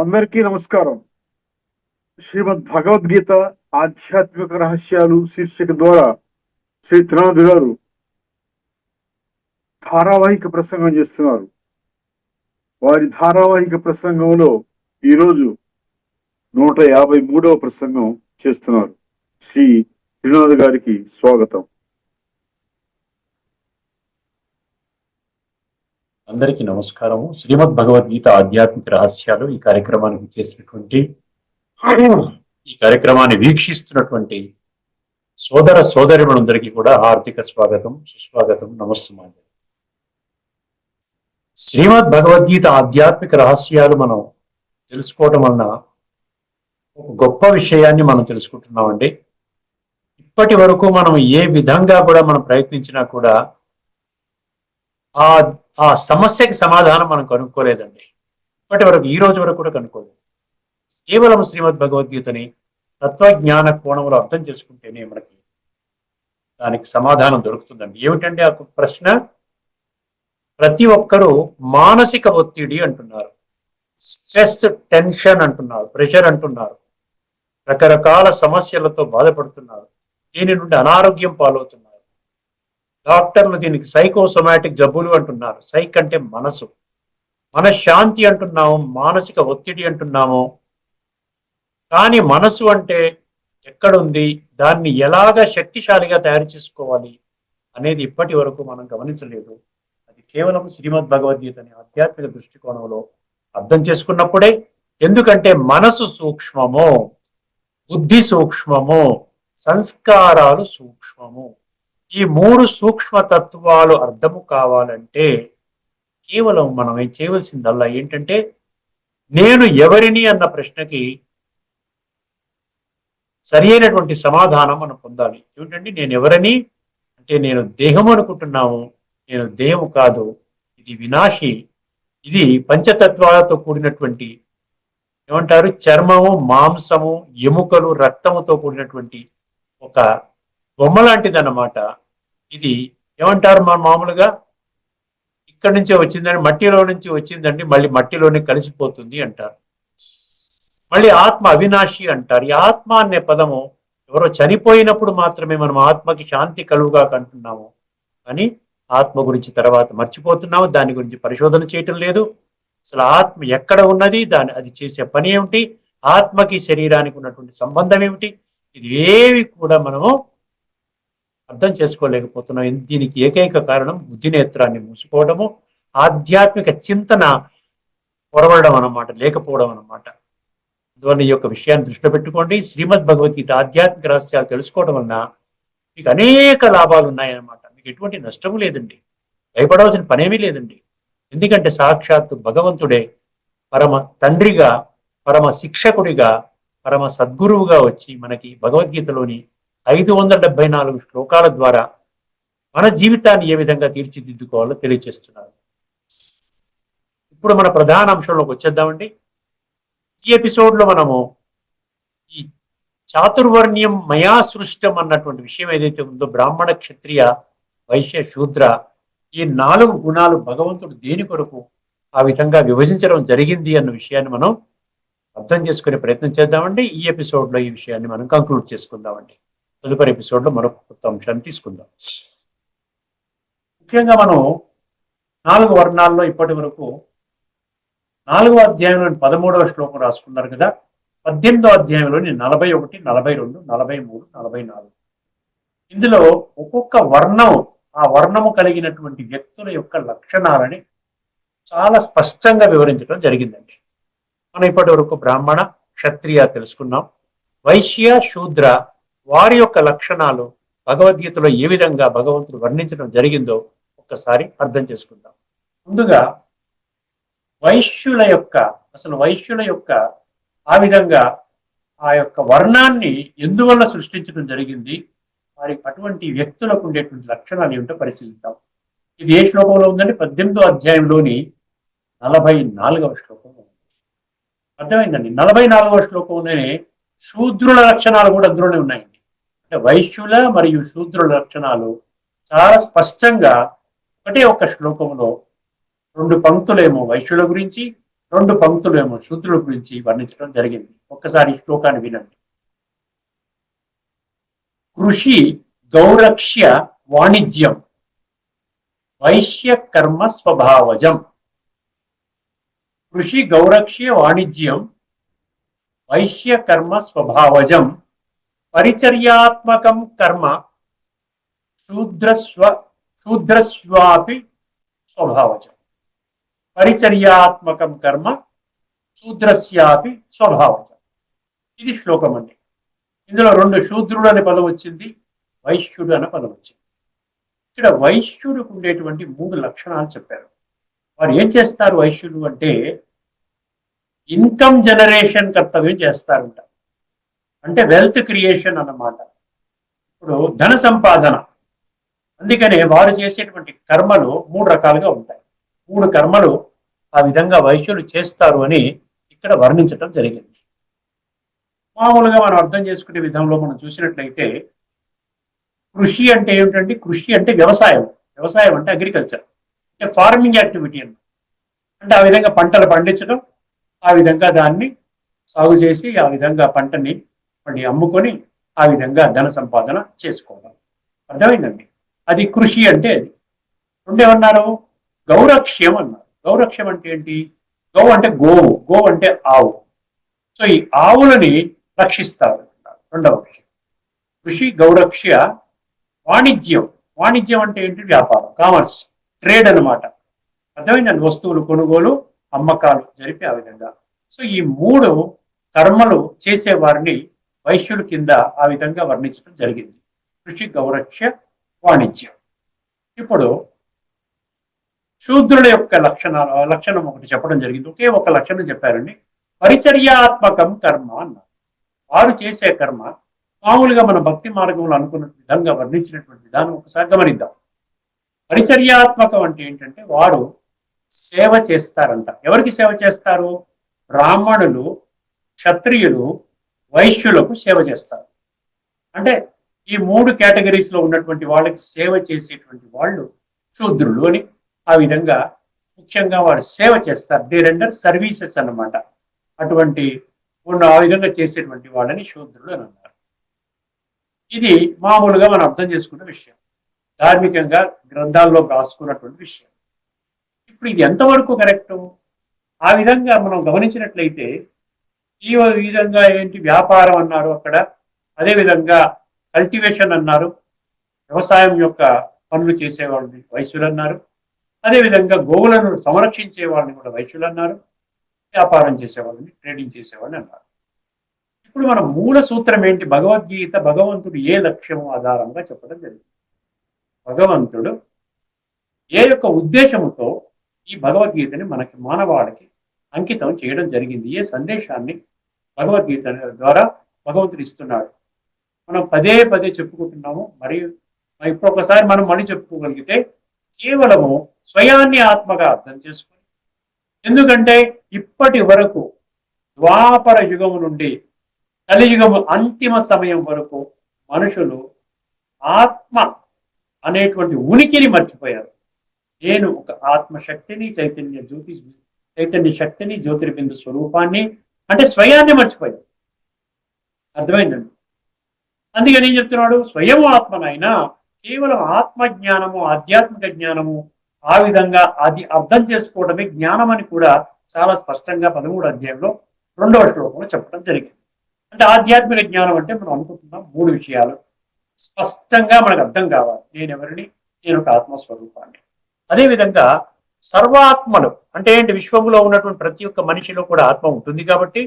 అందరికీ నమస్కారం. శ్రీమద్ భగవద్గీత ఆధ్యాత్మిక రహస్యాలు శీర్షిక ద్వారా శ్రీ త్రినాథ్ గారు ధారావాహిక ప్రసంగం చేస్తున్నారు. వారి ధారావాహిక ప్రసంగంలో ఈరోజు 153వ ప్రసంగం చేస్తున్నారు. శ్రీ త్రినాథ్ గారికి స్వాగతం. అందరికీ నమస్కారము. శ్రీమద్ భగవద్గీత ఆధ్యాత్మిక రహస్యాలు ఈ కార్యక్రమానికి చేసినటువంటి ఈ కార్యక్రమాన్ని వీక్షిస్తున్నటువంటి సోదర సోదరిమణులందరికీ కూడా హార్దిక స్వాగతం, సుస్వాగతం, నమస్సుమాంజలి. శ్రీమద్ భగవద్గీత ఆధ్యాత్మిక రహస్యాలు మనం తెలుసుకోవటం వలన ఒక గొప్ప విషయాన్ని మనం తెలుసుకుంటున్నామండి. ఇప్పటి వరకు మనం ఏ విధంగా కూడా మనం ప్రయత్నించినా కూడా ఆ సమస్యకి సమాధానం మనం కనుక్కోలేదండి. ఇప్పటి వరకు ఈ రోజు వరకు కూడా కనుక్కోలేదు. కేవలం శ్రీమద్ భగవద్గీతని తత్వజ్ఞాన కోణంలో అర్థం చేసుకుంటేనే మనకి దానికి సమాధానం దొరుకుతుందండి. ఏమిటంటే ఆ ప్రశ్న, ప్రతి ఒక్కరూ మానసిక ఒత్తిడి అంటున్నారు, స్ట్రెస్, టెన్షన్ అంటున్నారు, ప్రెషర్ అంటున్నారు, రకరకాల సమస్యలతో బాధపడుతున్నారు, దీని నుండి అనారోగ్యం పాలవుతున్నారు. డాక్టర్లు దీనికి సైకోసోమాటిక్ జబ్బులు అంటున్నారు. సైక్ అంటే మనసు, మనశ్శాంతి అంటున్నాము, మానసిక ఒత్తిడి అంటున్నాము. కానీ మనసు అంటే ఎక్కడుంది, దాన్ని ఎలాగ శక్తిశాలిగా తయారు చేసుకోవాలి అనేది ఇప్పటి వరకు మనం గమనించలేదు. అది కేవలం శ్రీమద్ భగవద్గీతని ఆధ్యాత్మిక దృష్టికోణంలో అర్థం చేసుకున్నప్పుడే. ఎందుకంటే మనసు సూక్ష్మము, బుద్ధి సూక్ష్మము, సంస్కారాలు సూక్ష్మము. ఈ మూడు సూక్ష్మ తత్వాలు అర్థము కావాలంటే కేవలం మనం ఏం చేయవలసిందల్లా ఏంటంటే, నేను ఎవరిని అన్న ప్రశ్నకి సరి అయినటువంటి సమాధానం మనం పొందాలి. ఏమిటంటే, నేను ఎవరని అంటే, నేను దేహము అనుకుంటున్నాము, నేను దేహము కాదు, ఇది వినాశి, ఇది పంచతత్వాలతో కూడినటువంటి, ఏమంటారు, చర్మము, మాంసము, ఎముకలు, రక్తముతో కూడినటువంటి ఒక బొమ్మ లాంటిది అన్నమాట. ఇది ఏమంటారు మామూలుగా, ఇక్కడి నుంచే వచ్చిందని, మట్టిలో నుంచి వచ్చిందండి, మళ్ళీ మట్టిలోనే కలిసిపోతుంది అంటారు. మళ్ళీ ఆత్మ అవినాశి అంటారు. ఈ ఆత్మ అనే పదము ఎవరో చనిపోయినప్పుడు మాత్రమే మనం ఆత్మకి శాంతి కలుగుగా అంటున్నాము, కానీ ఆత్మ గురించి తర్వాత మర్చిపోతున్నాము, దాని గురించి పరిశోధన చేయటం లేదు. అసలు ఆత్మ ఎక్కడ ఉన్నది, అది చేసే పని ఏమిటి, ఆత్మకి శరీరానికి ఉన్నటువంటి సంబంధం ఏమిటి, ఇది ఏవి కూడా మనము అర్థం చేసుకోలేకపోతున్నాం. దీనికి ఏకైక కారణం బుద్ధి నేత్రాన్ని మూసుకోవడము, ఆధ్యాత్మిక చింతన పొరవడం అన్నమాట, లేకపోవడం అన్నమాట. అందువల్ల ఈ యొక్క విషయాన్ని దృష్టిలో పెట్టుకోండి. శ్రీమద్ భగవద్గీత ఆధ్యాత్మిక రహస్యాలు తెలుసుకోవడం వలన మీకు అనేక లాభాలు ఉన్నాయన్నమాట. మీకు ఎటువంటి నష్టము లేదండి, భయపడవలసిన పనేమీ లేదండి. ఎందుకంటే సాక్షాత్తు భగవంతుడే పరమ తండ్రిగా, పరమ శిక్షకుడిగా, పరమ సద్గురువుగా వచ్చి మనకి భగవద్గీతలోని 574 శ్లోకాల ద్వారా మన జీవితాన్ని ఏ విధంగా తీర్చిదిద్దుకోవాలో తెలియజేస్తున్నారు. ఇప్పుడు మన ప్రధాన అంశంలోకి వచ్చేద్దామండి. ఈ ఎపిసోడ్లో మనము ఈ చాతుర్వర్ణ్యం మయా సృష్టం అన్నటువంటి విషయం ఏదైతే ఉందో, బ్రాహ్మణ, క్షత్రియ, వైశ్య, శూద్ర, ఈ 4 గుణాలు భగవంతుడు దేని కొరకు ఆ విధంగా విభజించడం జరిగింది అన్న విషయాన్ని మనం అర్థం చేసుకునే ప్రయత్నం చేద్దామండి. ఈ ఎపిసోడ్లో ఈ విషయాన్ని మనం కంక్లూడ్ చేసుకుందామండి. తదుపరి ఎపిసోడ్లో మరొక కొత్త అంశాన్ని తీసుకుందాం. ముఖ్యంగా మనం 4 వర్ణాల్లో ఇప్పటి వరకు 4వ అధ్యాయంలోని 13వ శ్లోకం రాసుకున్నారు కదా. 18వ అధ్యాయంలోని 41, 42, 43, 44 ఇందులో ఒక్కొక్క వర్ణం, ఆ వర్ణము కలిగినటువంటి వ్యక్తుల యొక్క లక్షణాలని చాలా స్పష్టంగా వివరించడం జరిగిందండి. మనం ఇప్పటి వరకు బ్రాహ్మణ, క్షత్రియ తెలుసుకున్నాం. వైశ్య, శూద్ర, వారి యొక్క లక్షణాలు భగవద్గీతలో ఏ విధంగా భగవంతుడు వర్ణించడం జరిగిందో ఒక్కసారి అర్థం చేసుకుందాం. ముందుగా వైశ్యుల యొక్క ఆ విధంగా ఆ యొక్క వర్ణాన్ని ఎందువల్ల సృష్టించడం జరిగింది, వారి అటువంటి వ్యక్తులకు ఉండేటువంటి లక్షణాలు ఏమిటో పరిశీలిద్దాం. ఇది ఏ శ్లోకంలో ఉందండి? 18వ అధ్యాయంలోని 44వ శ్లోకంలో ఉంది. అర్థమైందండి. 44వ శ్లోకంలోనే శూద్రుల లక్షణాలు కూడా అందులోనే ఉన్నాయండి. అంటే వైశ్యుల మరియు శూద్రుల లక్షణాలు చాలా స్పష్టంగా ఒకటే ఒక శ్లోకంలో 2 పంక్తులేమో వైశ్యుల గురించి, 2 పంక్తులు ఏమో శూద్రుల గురించి వర్ణించడం జరిగింది. ఒక్కసారి ఈ శ్లోకాన్ని వినండి. కృషి గౌరక్ష్య వాణిజ్యం వైశ్య కర్మ స్వభావజం. కృషి గౌరక్ష్య వాణిజ్యం వైశ్య కర్మ స్వభావజం పరిచర్యాత్మకం కర్మ శూద్రస్వాపి స్వభావజం. పరిచర్యాత్మకం కర్మ శూద్రస్యాపి స్వభావజం. ఇది శ్లోకం అండి. ఇందులో 2 శూద్రుడు అనే పదం వచ్చింది, వైశ్యుడు అనే పదం వచ్చింది. ఇక్కడ వైశ్యుడికి ఉండేటువంటి 3 లక్షణాలు చెప్పారు. వారు ఏం చేస్తారు వైశ్యుడు అంటే ఇన్కమ్ జనరేషన్ కర్తవ్యం చేస్తారంట. అంటే వెల్త్ క్రియేషన్ అన్నమాట. ఇప్పుడు ధన సంపాదన. అందుకనే వారు చేసేటువంటి కర్మలు 3 రకాలుగా ఉంటాయి. 3 కర్మలు ఆ విధంగా వైశ్యులు చేస్తారు అని ఇక్కడ వర్ణించడం జరిగింది. మామూలుగా మనం అర్థం చేసుకునే విధంలో మనం చూసినట్లయితే కృషి అంటే ఏమిటంటే, కృషి అంటే వ్యవసాయం. వ్యవసాయం అంటే అగ్రికల్చర్, అంటే ఫార్మింగ్ యాక్టివిటీ అన్నమాట. అంటే ఆ విధంగా పంటలు పండించడం, ఆ విధంగా దాన్ని సాగు చేసి ఆ విధంగా పంటని మళ్ళీ అమ్ముకొని ఆ విధంగా ధన సంపాదన చేసుకోవడం. అర్థమైందండి? అది కృషి అంటే అది. 2 ఏమన్నారు? గౌరక్ష్యం అన్నారు. గౌరక్ష్యం అంటే ఏంటి? గౌ అంటే గోవు, గోవు అంటే ఆవు. సో ఈ ఆవులని రక్షిస్తారు. 2వ విషయం కృషి గౌరక్ష్య. వాణిజ్యం. వాణిజ్యం అంటే ఏంటి? వ్యాపారం, కామర్స్, ట్రేడ్ అన్నమాట. అర్థమైందండి? వస్తువులు కొనుగోలు అమ్మకాలు జరిపి ఆ విధంగా. సో ఈ 3 కర్మలు చేసే వారిని వైశ్యుల కింద ఆ విధంగా వర్ణించడం జరిగింది. కృషి గౌరక్ష్య వాణిజ్యం. ఇప్పుడు శూద్రుల యొక్క లక్షణం ఒకటి చెప్పడం జరిగింది. ఒకే ఒక లక్షణం చెప్పారండి. పరిచర్యాత్మకం కర్మ అన్నారు. వారు చేసే కర్మ మామూలుగా మన భక్తి మార్గంలో అనుకున్న విధంగా వర్ణించినటువంటి విధానం ఒకసారి గమనిద్దాం. పరిచర్యాత్మకం అంటే ఏంటంటే వారు సేవ చేస్తారంట. ఎవరికి సేవ చేస్తారు? బ్రాహ్మణులు, క్షత్రియులు, వైశ్యులకు సేవ చేస్తారు. అంటే ఈ 3 కేటగిరీస్ లో ఉన్నటువంటి వాళ్ళకి సేవ చేసేటువంటి వాళ్ళు శూద్రులు అని ఆ విధంగా ముఖ్యంగా వారు సేవ చేస్తారు. దే రెండర్ సర్వీసెస్ అన్నమాట. అటువంటి ఆ విధంగా చేసేటువంటి వాళ్ళని శూద్రులు అని అన్నారు. ఇది మామూలుగా మనం అర్థం చేసుకున్న విషయం, ధార్మికంగా గ్రంథాల్లో రాసుకున్నటువంటి విషయం. ఇప్పుడు ఇది ఎంతవరకు కరెక్టు? ఆ విధంగా మనం గమనించినట్లయితే ఈ విధంగా ఏంటి వ్యాపారం అన్నారు అక్కడ, అదేవిధంగా కల్టివేషన్ అన్నారు, వ్యవసాయం యొక్క పనులు చేసేవాళ్ళని వైశ్యులు అన్నారు, అదేవిధంగా గోవులను సంరక్షించే వాళ్ళని కూడా వైశ్యులు అన్నారు, వ్యాపారం చేసేవాళ్ళని ట్రేడింగ్ చేసేవాళ్ళని అన్నారు. ఇప్పుడు మన మూల సూత్రం ఏంటి? భగవద్గీత భగవంతుడు ఏ లక్ష్యం ఆధారంగా చెప్పడం జరిగింది. భగవంతుడు ఏ యొక్క ఉద్దేశంతో ఈ భగవద్గీతని మనకి మానవాళికి అంకితం చేయడం జరిగింది, ఏ సందేశాన్ని భగవద్గీత ద్వారా భగవంతుడు ఇస్తున్నాడు. మనం పదే పదే చెప్పుకుంటున్నాము. మరియు ఇప్పుడు ఒకసారి మనం మళ్ళీ చెప్పుకోగలిగితే కేవలము స్వయాన్ని ఆత్మగా అర్థం చేసుకుని, ఎందుకంటే ఇప్పటి వరకు ద్వాపర యుగము నుండి కలియుగము అంతిమ సమయం వరకు మనుషులు ఆత్మ అనేటువంటి ఉనికిని మర్చిపోయారు. నేను ఒక ఆత్మశక్తిని, చైతన్య శక్తిని, జ్యోతిర్బిందు స్వరూపాన్ని, అంటే స్వయాన్ని మర్చిపోయారు. అర్థమైందండి? అందుకని ఏం చెప్తున్నాడు? స్వయం ఆత్మనైనా కేవలం ఆత్మజ్ఞానము, ఆధ్యాత్మిక జ్ఞానము, ఆ విధంగా అది అర్థం చేసుకోవడమే జ్ఞానం అని కూడా చాలా స్పష్టంగా 13వ అధ్యాయంలో 2వ శ్లోకంలో చెప్పడం జరిగింది. అంటే ఆధ్యాత్మిక జ్ఞానం అంటే మనం అనుకుంటున్నాం 3 విషయాలు స్పష్టంగా మనకు అర్థం కావాలి. నేను ఎవరిని? నేను ఒక ఆత్మస్వరూపాన్ని. అదేవిధంగా సర్వాత్మలు అంటే ఏంటి? విశ్వంలో ఉన్నటువంటి ప్రతి ఒక్క మనిషిలో కూడా ఆత్మ ఉంటుంది కాబట్టి,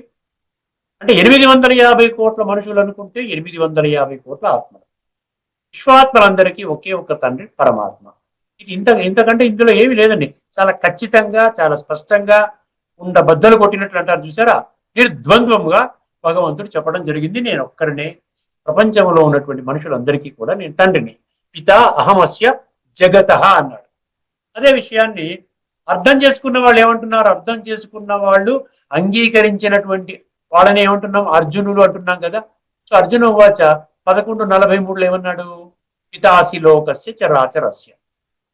అంటే 850 కోట్ల మనుషులు అనుకుంటే 850 కోట్ల ఆత్మలు. విశ్వాత్మలందరికీ ఒకే ఒక తండ్రి పరమాత్మ. ఇది ఇంతకంటే ఇందులో ఏమీ లేదండి. చాలా ఖచ్చితంగా, చాలా స్పష్టంగా బద్దలు కొట్టినట్లు అంటారు చూసారా, నిర్ద్వంద్వముగా భగవంతుడు చెప్పడం జరిగింది. నేను ఒక్కరినే ప్రపంచంలో ఉన్నటువంటి మనుషులందరికీ కూడా నేను తండ్రిని. పితా అహమస్య జగత అన్నాడు. అదే విషయాన్ని అర్థం చేసుకున్న వాళ్ళు ఏమంటున్నారు? అర్థం చేసుకున్న వాళ్ళు అంగీకరించినటువంటి వాళ్ళని ఏమంటున్నాం? అర్జునుడు అంటున్నాం కదా. సో అర్జున వాచ 11:43 ఏమన్నాడు? పితాసి లోకస్య చరాచరస్య,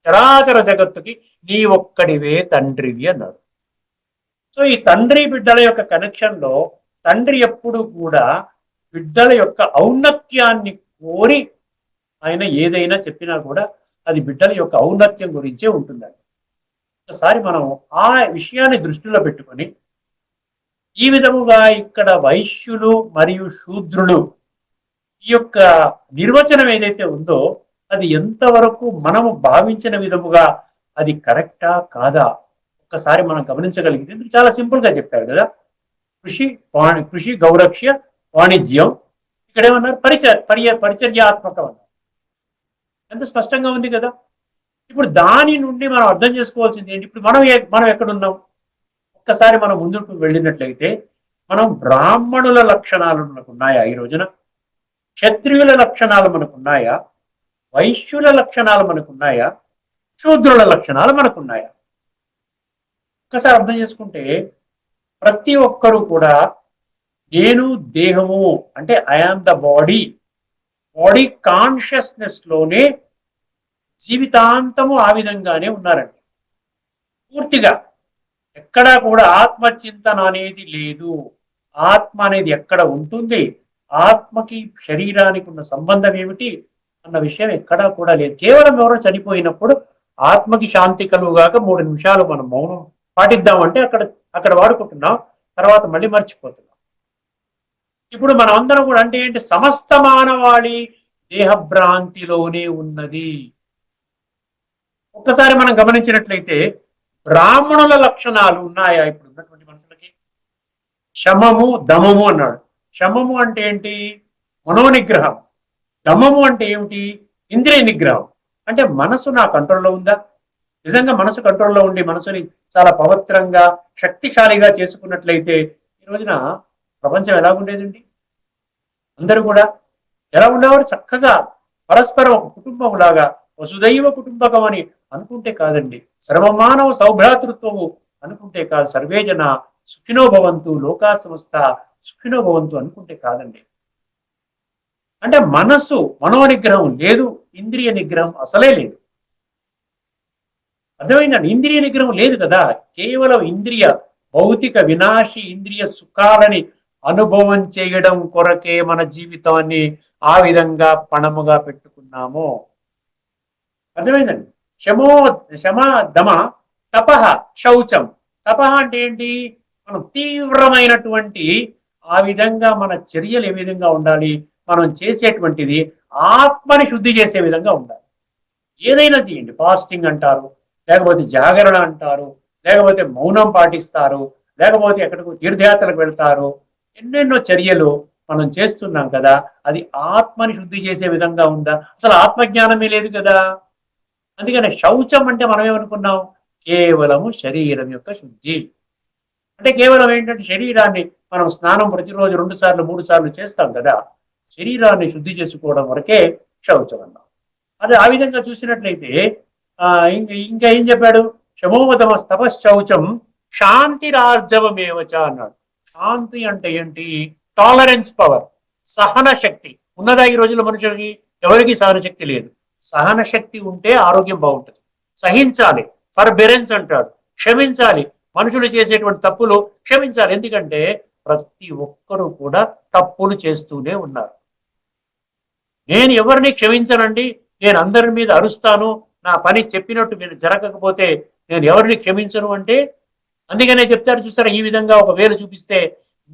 చరాచర జగత్తుకి నీ ఒక్కడివే తండ్రివి అన్నాడు. సో ఈ తండ్రి బిడ్డల యొక్క కనెక్షన్ లో తండ్రి ఎప్పుడు కూడా బిడ్డల యొక్క ఔన్నత్యాన్ని కోరి ఆయన ఏదైనా చెప్పినా కూడా అది బిడ్డల యొక్క ఔన్నత్యం గురించే ఉంటుందండి. ఒకసారి మనం ఆ విషయాన్ని దృష్టిలో పెట్టుకొని ఈ విధముగా ఇక్కడ వైశ్యులు మరియు శూద్రులు ఈ యొక్క నిర్వచనం ఏదైతే ఉందో అది ఎంతవరకు మనము భావించిన విధముగా అది కరెక్టా కాదా ఒక్కసారి మనం గమనించగలిగితే ఇది చాలా సింపుల్ గా చెప్పారు కదా. కృషి గౌరక్ష్య వాణిజ్యం, ఇక్కడ ఏమన్నారు పరిచర్యాత్మకం అన్నారు. ఎంత స్పష్టంగా ఉంది కదా. ఇప్పుడు దాని నుండి మనం అర్థం చేసుకోవాల్సింది ఏంటి, ఇప్పుడు మనం ఎక్కడున్నాం ఒక్కసారి మనం ముందుకు వెళ్ళినట్లయితే మనం బ్రాహ్మణుల లక్షణాలు మనకున్నాయా ఈ రోజున, క్షత్రియుల లక్షణాలు మనకున్నాయా, వైశ్యుల లక్షణాలు మనకున్నాయా, శూద్రుల లక్షణాలు మనకున్నాయా? ఒక్కసారి అర్థం చేసుకుంటే ప్రతి ఒక్కరూ కూడా నేను దేహము అంటే ఐఆమ్ ద బాడీ కాన్షియస్నెస్ లోనే జీవితాంతము ఆ విధంగానే ఉన్నారండి. పూర్తిగా ఎక్కడా కూడా ఆత్మచింతన అనేది లేదు. ఆత్మ అనేది ఎక్కడ ఉంటుంది, ఆత్మకి శరీరానికి ఉన్న సంబంధం ఏమిటి అన్న విషయం ఎక్కడా కూడా లేదు. కేవలం ఎవరో చనిపోయినప్పుడు ఆత్మకి శాంతి కలుగుగాక 3 నిమిషాలు మనం మౌనం పాటిద్దామంటే అక్కడ వాడుకుంటున్నాం, తర్వాత మళ్ళీ మర్చిపోతున్నాం. ఇప్పుడు మనం అందరం కూడా అంటే ఏంటి, సమస్త మానవాళి దేహభ్రాంతిలోనే ఉన్నది. ఒక్కసారి మనం గమనించినట్లయితే బ్రాహ్మణుల లక్షణాలు ఉన్నాయా ఇప్పుడు ఉన్నటువంటి మనుషులకి? శమము దమము అన్నాడు. శమము అంటే ఏంటి, మనోనిగ్రహం. దమము అంటే ఏమిటి, ఇంద్రియ నిగ్రహం. అంటే మనసు నా కంట్రోల్లో ఉందా? నిజంగా మనసు కంట్రోల్లో ఉండి మనసుని చాలా పవిత్రంగా శక్తిశాలిగా చేసుకున్నట్లయితే ఈ రోజున ప్రపంచం ఎలా ఉండేదండి? అందరూ కూడా ఎలా ఉండేవారు? చక్కగా పరస్పరం ఒక కుటుంబం లాగా వసుదైవ కుటుంబకం అని అనుకుంటే కాదండి, సర్వమానవ సౌభ్రాతృత్వము అనుకుంటే కాదు, సర్వే జన సుఖినో భవంతు లోకా సమస్త సుఖినో భవంతు అనుకుంటే కాదండి. అంటే మనస్సు మనోనిగ్రహం లేదు, ఇంద్రియ నిగ్రహం అసలే లేదు. అర్థమైందండి? ఇంద్రియ నిగ్రహం లేదు కదా. కేవలం ఇంద్రియ భౌతిక వినాశి ఇంద్రియ సుఖాలని అనుభవం చేయడం కొరకే మన జీవితాన్ని ఆ విధంగా పణముగా పెట్టుకున్నాము. అర్థమైందండి? శమ దమ తపహ శౌచం. తపహ అంటే ఏంటి, మనం తీవ్రమైనటువంటి ఆ విధంగా మన చర్యలు ఏ విధంగా ఉండాలి, మనం చేసేటువంటిది ఆత్మని శుద్ధి చేసే విధంగా ఉండాలి. ఏదైనా చేయండి, ఫాస్టింగ్ అంటారు, లేకపోతే జాగరణ అంటారు, లేకపోతే మౌనం పాటిస్తారు, లేకపోతే ఎక్కడికో తీర్థయాత్రలకు వెళ్తారు, ఎన్నెన్నో చర్యలు మనం చేస్తున్నాం కదా. అది ఆత్మని శుద్ధి చేసే విధంగా ఉందా? అసలు ఆత్మజ్ఞానమే లేదు కదా. అందుకని శౌచం అంటే మనం ఏమనుకున్నాం, కేవలము శరీరం యొక్క శుద్ధి. అంటే కేవలం ఏంటంటే శరీరాన్ని మనం స్నానం ప్రతిరోజు 2 సార్లు 3 సార్లు చేస్తాం కదా, శరీరాన్ని శుద్ధి చేసుకోవడం వరకే శౌచం అన్నాం. అదే ఆ విధంగా చూసినట్లయితే ఇంకా ఏం చెప్పాడు, శమోమతమ తపశ్చౌచం శాంతిరార్జవమేవచ అన్నాడు. శాంతి అంటే ఏంటి, టాలరెన్స్ పవర్, సహన శక్తి ఉన్నదా ఈ రోజుల్లో మనుషులకి? ఎవరికి సహన శక్తి లేదు. సహన శక్తి ఉంటే ఆరోగ్యం బాగుంటుంది. సహించాలి, ఫర్బెరెన్స్ అంటాడు, క్షమించాలి, మనుషులు చేసేటువంటి తప్పులు క్షమించాలి. ఎందుకంటే ప్రతి ఒక్కరూ కూడా తప్పులు చేస్తూనే ఉన్నారు. నేను ఎవరిని క్షమించనండి, నేను అందరి మీద అరుస్తాను, నా పని చెప్పినట్టు మీరు జరగకపోతే నేను ఎవరిని క్షమించను అంటే, అందుకనే చెప్తారు చూసారా, ఈ విధంగా ఒక వేలు చూపిస్తే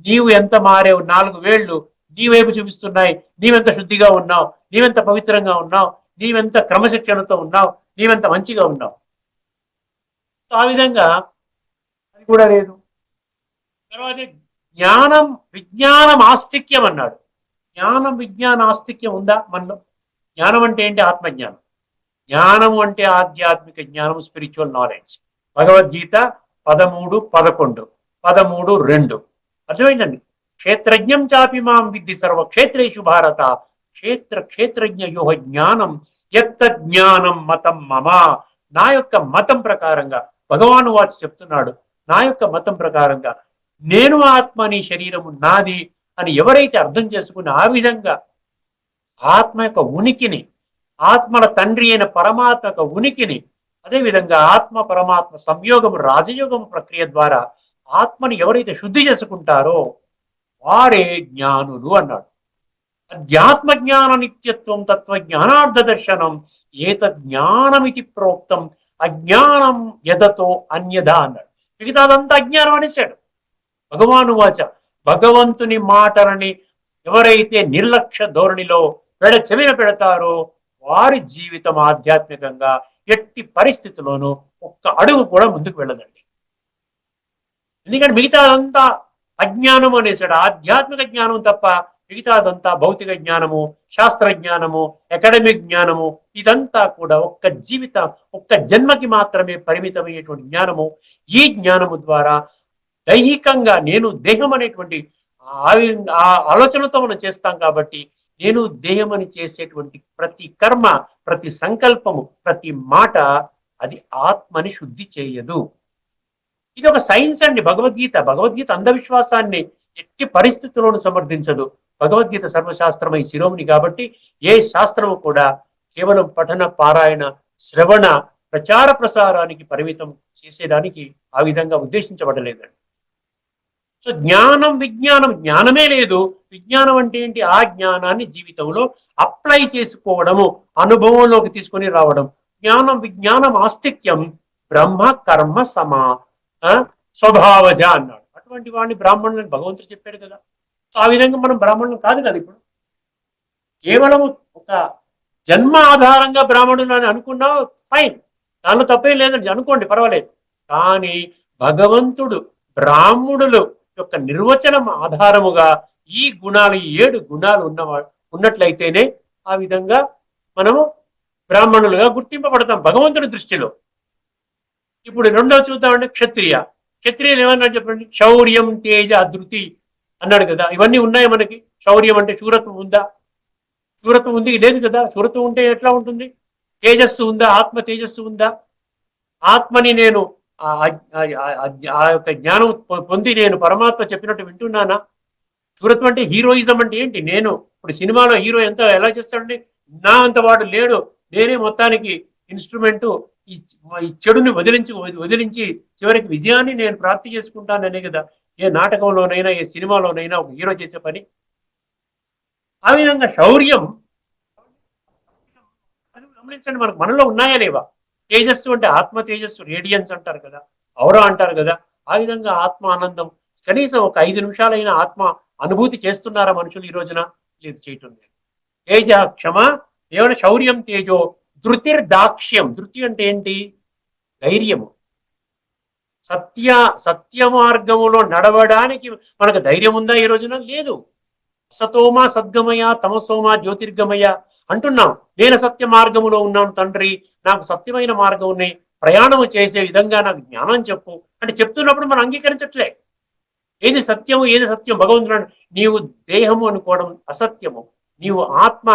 నీవు ఎంత మారేవు, 4 వేళ్ళు నీ వైపు చూపిస్తున్నాయి, నీవెంత శుద్ధిగా ఉన్నావు, నీవెంత పవిత్రంగా ఉన్నావు, నీవెంత క్రమశిక్షణతో ఉన్నావు, నీవెంత మంచిగా ఉన్నావు. ఆ విధంగా అది కూడా లేదు. తర్వాత జ్ఞానం విజ్ఞానం ఆస్తిక్యం అన్నాడు. జ్ఞానం విజ్ఞాన ఆస్తిక్యం ఉందా మనలో? జ్ఞానం అంటే ఏంటి, ఆత్మజ్ఞానం. జ్ఞానము అంటే ఆధ్యాత్మిక జ్ఞానం, స్పిరిచువల్ నాలెడ్జ్. భగవద్గీత 13:11, 13:2. అర్థమైందండి? క్షేత్రజ్ఞం చాపి మాం విద్ధి సర్వక్షేత్రేషు భారత క్షేత్రజ్ఞయో జ్ఞానం యత్తజ్ఞానం మతం మమ. నా యొక్క మతం ప్రకారంగా భగవాను వాచ్ చెప్తున్నాడు, నా యొక్క మతం ప్రకారంగా నేను ఆత్మ, నీ శరీరము నాది అని ఎవరైతే అర్థం చేసుకుని ఆ విధంగా ఆత్మ యొక్క ఉనికిని, ఆత్మల తండ్రి అయిన పరమాత్మ యొక్క ఉనికిని, అదేవిధంగా ఆత్మ పరమాత్మ సంయోగము రాజయోగము ప్రక్రియ ద్వారా ఆత్మని ఎవరైతే శుద్ధి చేసుకుంటారో వారే జ్ఞానులు అన్నాడు. అధ్యాత్మ జ్ఞాన నిత్యత్వం తత్వ జ్ఞానార్థ దర్శనం ఏతద్ జ్ఞానమితి ప్రోక్తం అజ్ఞానం యదతో అన్యదా అన్నాడు. మిగతాదంతా అజ్ఞానం అనేసాడు. భగవాను వాచ, భగవంతుని మాటలని ఎవరైతే నిర్లక్ష్య ధోరణిలో చెవిన పెడతారో వారి జీవితం ఆధ్యాత్మికంగా ఎట్టి పరిస్థితుల్లోనూ ఒక్క అడుగు కూడా ముందుకు వెళ్ళదండి. ఎందుకంటే మిగతాదంతా అజ్ఞానం అనేసాడు. ఆధ్యాత్మిక జ్ఞానం తప్ప మిగతాదంతా భౌతిక జ్ఞానము, శాస్త్ర జ్ఞానము, అకాడమిక్ జ్ఞానము, ఇదంతా కూడా ఒక్క జీవితం, ఒక్క జన్మకి మాత్రమే పరిమితమయ్యేటువంటి జ్ఞానము. ఈ జ్ఞానము ద్వారా దైహికంగా నేను దేహం అనేటువంటి ఆ ఆలోచనతో మనం చేస్తాం కాబట్టి నేను దేహం అని చేసేటువంటి ప్రతి కర్మ, ప్రతి సంకల్పము, ప్రతి మాట అది ఆత్మని శుద్ధి చేయదు. ఇది ఒక సైన్స్ అండి. భగవద్గీత అంధవిశ్వాసాన్ని ఎట్టి పరిస్థితుల్లోనూ సమర్థించదు. భగవద్గీత సర్వశాస్త్రమై శిరోమణి కాబట్టి ఏ శాస్త్రము కూడా కేవలం పఠన, పారాయణ, శ్రవణ, ప్రచార ప్రసారానికి పరిమితం చేసేదానికి ఆ విధంగా ఉద్దేశించబడలేదండి. సో జ్ఞానం, విజ్ఞానం, జ్ఞానమే లేదు. విజ్ఞానం అంటే ఏంటి? ఆ జ్ఞానాన్ని జీవితంలో అప్లై చేసుకోవడము, అనుభవంలోకి తీసుకొని రావడం. జ్ఞానం, విజ్ఞానం ఆస్తిక్యం బ్రహ్మ కర్మ సమా స్వభావజ అన్నాడు. అటువంటి వాడిని బ్రాహ్మణులని భగవంతుడు చెప్పాడు కదా. సో ఆ విధంగా మనం బ్రాహ్మణులు కాదు కదా. ఇప్పుడు కేవలం ఒక జన్మ ఆధారంగా బ్రాహ్మణులు అని అనుకున్నా ఫైన్, దానిలో తప్పేం లేదండి, అనుకోండి, పర్వాలేదు. కానీ భగవంతుడు బ్రాహ్మణులు యొక్క నిర్వచనం ఆధారముగా ఈ గుణాలు, 7 గుణాలు ఉన్నట్లయితేనే ఆ విధంగా మనము బ్రాహ్మణులుగా గుర్తింపబడతాం భగవంతుని దృష్టిలో. ఇప్పుడు రెండవ చూద్దామండి, క్షత్రియులు ఏమన్నాడు చెప్పండి? శౌర్యం, తేజ, ధృతి అన్నాడు కదా. ఇవన్నీ ఉన్నాయి మనకి. శౌర్యం అంటే శూరత్వం ఉందా? శూరత్వం ఉంది? లేదు కదా. శూరత్వం ఉంటే ఎట్లా ఉంటుంది? తేజస్సు ఉందా? ఆత్మ తేజస్సు ఉందా? ఆత్మని నేను ఆ యొక్క జ్ఞానం పొంది నేను పరమాత్మ చెప్పినట్టు వింటున్నానా? శూరత్వం అంటే హీరోయిజం అంటే ఏంటి? నేను ఇప్పుడు సినిమాలో హీరో ఎలా చేస్తాడండి? నా అంత వాడు లేడు, నేనే మొత్తానికి ఇన్స్ట్రుమెంటు, ఈ చెడుని వదిలించి చివరికి విజయాన్ని నేను ప్రాప్తి చేసుకుంటాననే కదా ఏ నాటకంలోనైనా ఏ సినిమాలోనైనా ఒక హీరో చేసే పని. ఆ విధంగా శౌర్యం గమనించండి, మనలో ఉన్నాయా లేవా? తేజస్సు అంటే ఆత్మ తేజస్సు, రేడియన్స్ అంటారు కదా, ఔరా అంటారు కదా. ఆ విధంగా ఆత్మ ఆనందం కనీసం ఒక 5 నిమిషాలైన ఆత్మ అనుభూతి చేస్తున్నారా మనుషులు ఈ రోజున? లేదు, చేయటం లేదు. తేజ క్షమ, ఏమైనా శౌర్యం, తేజో, ధృతిర్దాక్ష్యం. ధృతి అంటే ఏంటి? ధైర్యము. సత్య మార్గములో నడవడానికి మనకు ధైర్యం ఉందా ఈ రోజున? లేదు. సతోమ సద్గమయ, తమసోమ జ్యోతిర్గమయ అంటున్నాం. నేను సత్య మార్గములో ఉన్నాను తండ్రి, నాకు సత్యమైన మార్గం ఉన్నాయి, ప్రయాణము చేసే విధంగా నాకు జ్ఞానం చెప్పు అంటే చెప్తున్నప్పుడు మనం అంగీకరించట్లే. ఏది సత్యము, ఏది సత్యం? భగవంతుడు నీవు దేహము అనుకోవడం అసత్యము, నీవు ఆత్మ,